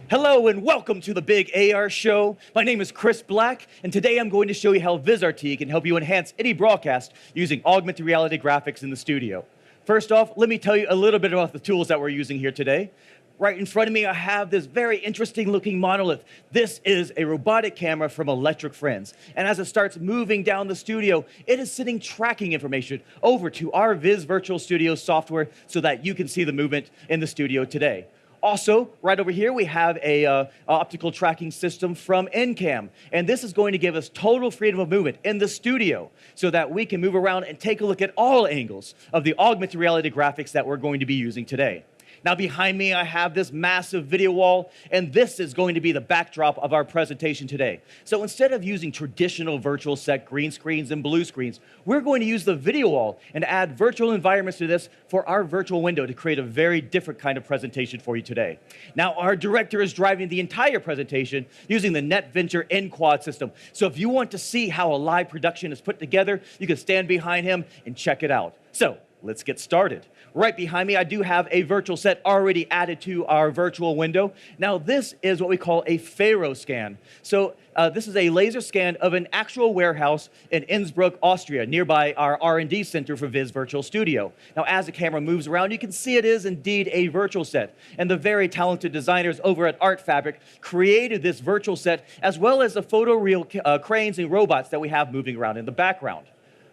Hello and welcome to the Big AR Show. My name is Chris Black, and today I'm going to show you how VizRT can help you enhance any broadcast using augmented reality graphics in the studio. First off, let me tell you a little bit about the tools that we're using here today. Right in front of me, I have this very interesting looking monolith. This is a robotic camera from Electric Friends. And as it starts moving down the studio, it is sending tracking information over to our Viz Virtual Studio software so that you can see the movement in the studio today. Also, right over here, we have a optical tracking system from NCAM. And this is going to give us total freedom of movement in the studio so that we can move around and take a look at all angles of the augmented reality graphics that we're going to be using today. Now behind me, I have this massive video wall, and this is going to be the backdrop of our presentation today. So instead of using traditional virtual set green screens and blue screens, we're going to use the video wall and add virtual environments to this for our virtual window to create a very different kind of presentation for you today. Now, our director is driving the entire presentation using the NetVenture N-Quad system. So if you want to see how a live production is put together, you can stand behind him and check it out. So let's get started. Right behind me, I do have a virtual set already added to our virtual window. Now, this is what we call a Faro scan. So this is a laser scan of an actual warehouse in Innsbruck, Austria, nearby our R&D center for Viz Virtual Studio. Now, as the camera moves around, you can see it is indeed a virtual set. And the very talented designers over at ArtFabric created this virtual set, as well as the photoreal cranes and robots that we have moving around in the background.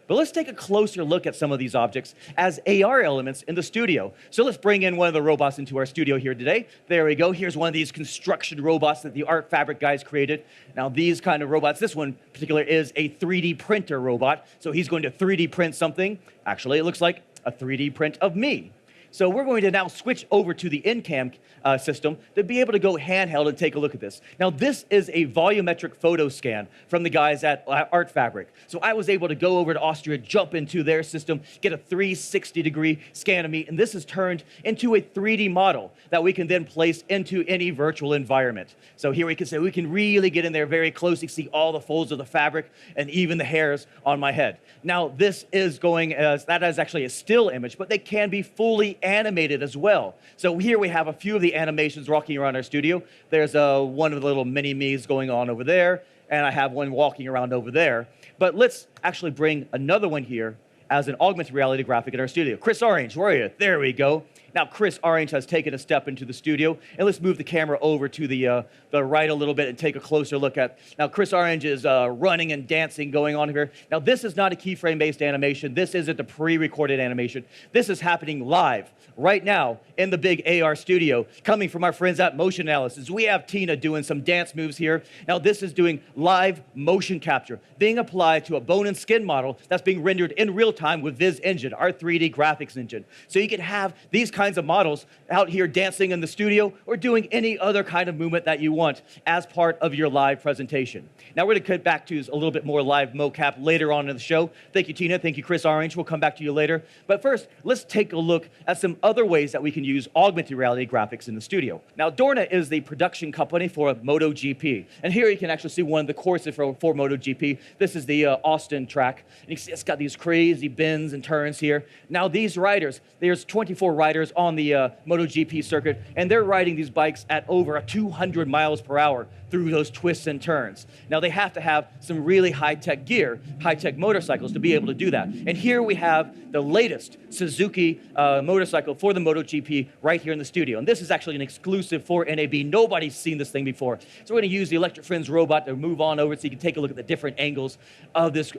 But let's take a closer look at some of these objects as AR elements in the studio. So let's bring in one of the robots into our studio here today. There we go. Here's one of these construction robots that the ArtFabric guys created. Now, these kind of robots, this one in particular is a 3D printer robot. So he's going to 3D print something. Actually, it looks like a 3D print of me. So we're going to now switch over to the NCAM system to be able to go handheld and take a look at this. Now, this is a volumetric photo scan from the guys at ArtFabric. So I was able to go over to Austria, jump into their system, get a 360-degree scan of me, and this is turned into a 3D model that we can then place into any virtual environment. So here we can say we can really get in there very close. You can see all the folds of the fabric and even the hairs on my head. Now, this is going as, that is actually a still image, but they can be fully animated as well. So here we have a few of the animations walking around our studio. There's one of the little mini-me's going on over there, and I have one walking around over there. But let's actually bring another one here as an augmented reality graphic in our studio. Chris Orange, where are you? There we go. Now, Chris Orange has taken a step into the studio, and let's move the camera over to the right a little bit and take a closer look at. Now, Chris Orange is running and dancing going on here. Now, this is not a keyframe-based animation. This isn't a pre-recorded animation. This is happening live right now in the Big AR studio, coming from our friends at Motion Analysis. We have Tina doing some dance moves here. Now, this is doing live motion capture, being applied to a bone and skin model that's being rendered in real time with Viz Engine, our 3D graphics engine. So you can have these kinds of models out here dancing in the studio or doing any other kind of movement that you want as part of your live presentation. Now, we're going to cut back to a little bit more live mocap later on in the show. Thank you, Tina. Thank you, Chris Orange. We'll come back to you later. But first, let's take a look at some other ways that we can use augmented reality graphics in the studio. Now, Dorna is the production company for MotoGP. And here you can actually see one of the courses for MotoGP. This is the Austin track. And you can see it's got these crazy bends and turns here. Now, these riders, there's 24 riders on the MotoGP circuit, and they're riding these bikes at over 200 miles per hour through those twists and turns. Now, they have to have some really high-tech gear, high-tech motorcycles to be able to do that. And here we have the latest Suzuki motorcycle for the MotoGP right here in the studio. And this is actually an exclusive for NAB. Nobody's seen this thing before. So we're going to use the Electric Friends robot to move on over so you can take a look at the different angles of this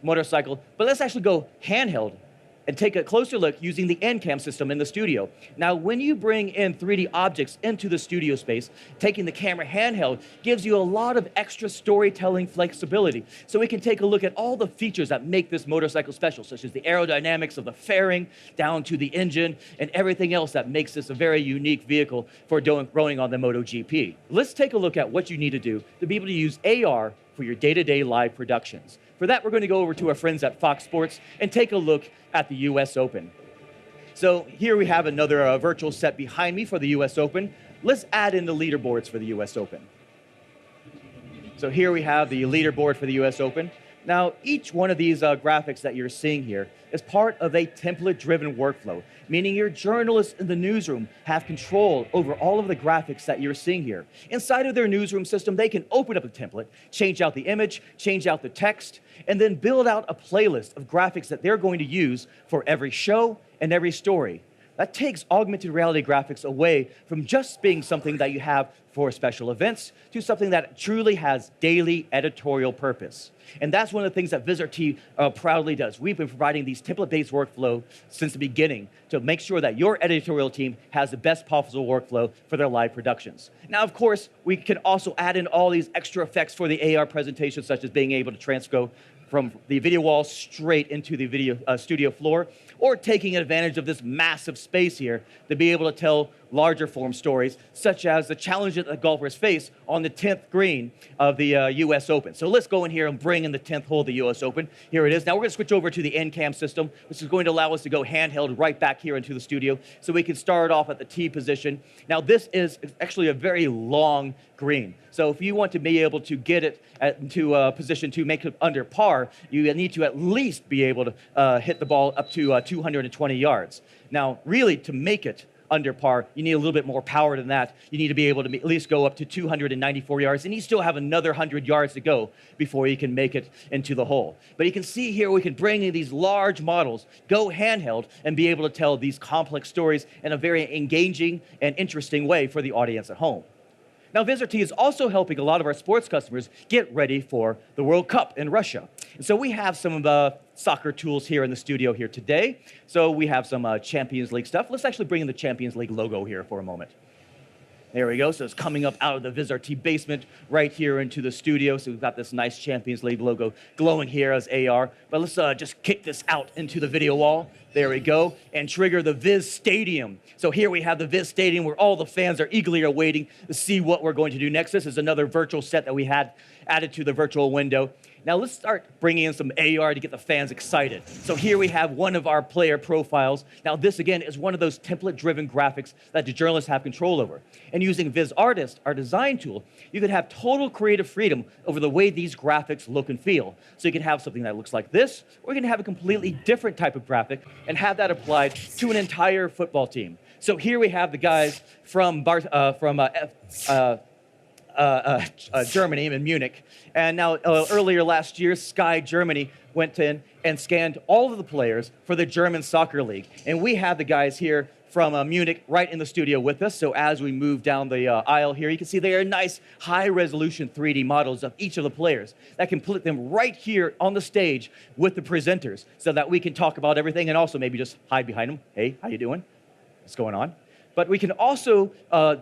motorcycle. But let's actually go handheld and take a closer look using the NCAM system in the studio. Now, when you bring in 3D objects into the studio space, taking the camera handheld gives you a lot of extra storytelling flexibility. So we can take a look at all the features that make this motorcycle special, such as the aerodynamics of the fairing, down to the engine, and everything else that makes this a very unique vehicle for rowing on the MotoGP. Let's take a look at what you need to do to be able to use AR for your day-to-day live productions. For that, we're going to go over to our friends at Fox Sports and take a look at the US Open. So here we have another virtual set behind me for the US Open. Let's add in the leaderboards for the US Open. So here we have the leaderboard for the US Open. Now, each one of these graphics that you're seeing here is part of a template-driven workflow, meaning your journalists in the newsroom have control over all of the graphics that you're seeing here. Inside of their newsroom system, they can open up a template, change out the image, change out the text, and then build out a playlist of graphics that they're going to use for every show and every story. That takes augmented reality graphics away from just being something that you have for special events to something that truly has daily editorial purpose. And that's one of the things that VisRT proudly does. We've been providing these template-based workflow since the beginning to make sure that your editorial team has the best possible workflow for their live productions. Now, of course, we can also add in all these extra effects for the AR presentation, such as being able to transfer from the video wall straight into the video studio floor, or taking advantage of this massive space here to be able to tell larger form stories, such as the challenges that golfers face on the 10th green of the US Open. So let's go in here and bring in the 10th hole of the US Open. Here it is. Now we're going to switch over to the NCAM system, which is going to allow us to go handheld right back here into the studio, so we can start off at the tee position. Now this is actually a very long green. So if you want to be able to get it into a position to make it under par, you need to at least be able to hit the ball up to 220 yards. Now, really, to make it under par, you need a little bit more power than that. You need to be able to at least go up to 294 yards, and you still have another 100 yards to go before you can make it into the hole. But you can see here we can bring in these large models, go handheld, and be able to tell these complex stories in a very engaging and interesting way for the audience at home. Now, VisRT is also helping a lot of our sports customers get ready for the World Cup in Russia. And so we have some of the soccer tools here in the studio here today. So we have some Champions League stuff. Let's actually bring in the Champions League logo here for a moment. There we go. So it's coming up out of the VisRT basement right here into the studio. So we've got this nice Champions League logo glowing here as AR. But let's just kick this out into the video wall. There we go. And trigger the Viz Stadium. So here we have the Viz Stadium where all the fans are eagerly awaiting to see what we're going to do next. This is another virtual set that we had added to the virtual window. Now let's start bringing in some AR to get the fans excited. So here we have one of our player profiles. Now this again is one of those template-driven graphics that the journalists have control over. And using Viz Artist, our design tool, you can have total creative freedom over the way these graphics look and feel. So you can have something that looks like this, or you can have a completely different type of graphic and have that applied to an entire football team. So here we have the guys from Germany in Munich. And now earlier last year, Sky Germany went in and scanned all of the players for the German Soccer League. And we have the guys here from Munich right in the studio with us. So as we move down the aisle here, you can see they are nice high-resolution 3D models of each of the players that can put them right here on the stage with the presenters so that we can talk about everything and also maybe just hide behind them. Hey, how you doing? What's going on? But we can also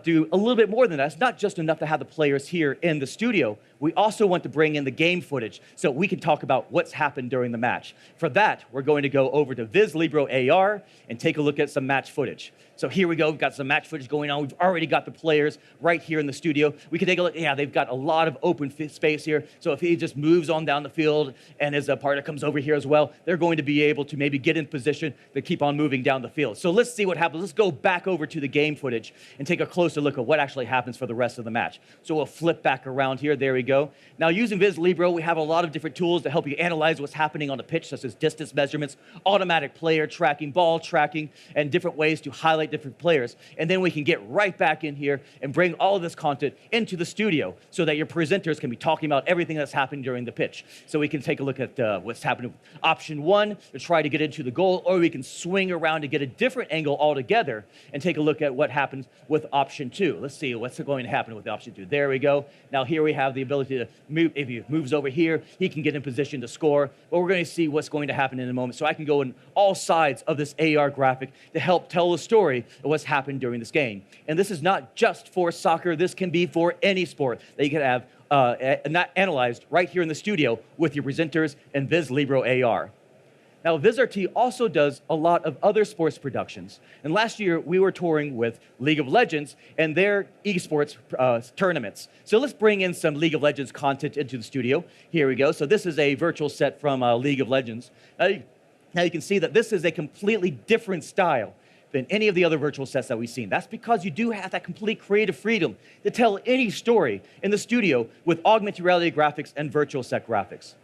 do a little bit more than that. It's not just enough to have the players here in the studio. We also want to bring in the game footage so we can talk about what's happened during the match. For that, we're going to go over to Viz Libro AR and take a look at some match footage. So here we go. We've got some match footage going on. We've already got the players right here in the studio. We can take a look. Yeah, they've got a lot of open space here. So if he just moves on down the field and his partner comes over here as well, they're going to be able to maybe get in position to keep on moving down the field. So let's see what happens. Let's go back over to the game footage and take a closer look at what actually happens for the rest of the match. So we'll flip back around here. There we go. Now, using Viz Libro, we have a lot of different tools to help you analyze what's happening on the pitch, such as distance measurements, automatic player tracking, ball tracking, and different ways to highlight different players. And then we can get right back in here and bring all of this content into the studio so that your presenters can be talking about everything that's happening during the pitch. So we can take a look at what's happening with option one to try to get into the goal, or we can swing around to get a different angle altogether and take a look at what happens with option two. Let's see what's going to happen with option two. There we go. Now here we have the ability to move. If he moves over here, he can get in position to score. But we're going to see what's going to happen in a moment. So I can go in all sides of this AR graphic to help tell the story of what's happened during this game. And this is not just for soccer. This can be for any sport that you can have analyzed right here in the studio with your presenters and Viz Libro AR. Now, VisRT also does a lot of other sports productions. And last year, we were touring with League of Legends and their esports tournaments. So let's bring in some League of Legends content into the studio. Here we go. So this is a virtual set from League of Legends. Now you can see that this is a completely different style than any of the other virtual sets that we've seen. That's because you do have that complete creative freedom to tell any story in the studio with augmented reality graphics and virtual set graphics.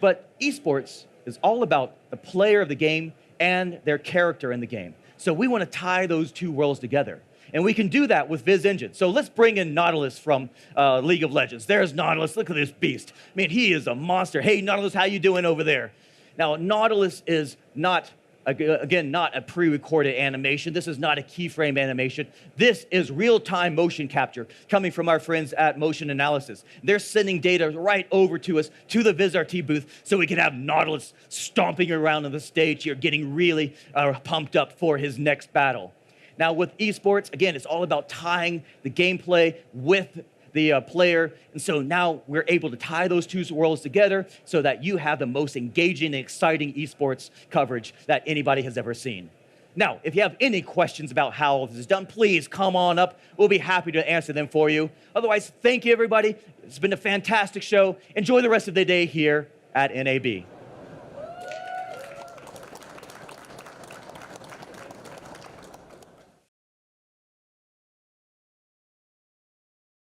But esports is all about the player of the game and their character in the game. So we want to tie those two worlds together. And we can do that with Viz Engine. So let's bring in Nautilus from League of Legends. There's Nautilus. Look at this beast. Man, he is a monster. Hey, Nautilus, how you doing over there? Now, Nautilus is not, again, not a pre-recorded animation. This is not a keyframe animation. This is real-time motion capture coming from our friends at Motion Analysis. They're sending data right over to us, to the VizRT booth, so we can have Nautilus stomping around on the stage here, getting really pumped up for his next battle. Now, with esports, again, it's all about tying the gameplay with the player. And so now we're able to tie those two worlds together so that you have the most engaging and exciting esports coverage that anybody has ever seen. Now, if you have any questions about how this is done, please come on up. We'll be happy to answer them for you. Otherwise, thank you, everybody. It's been a fantastic show. Enjoy the rest of the day here at NAB.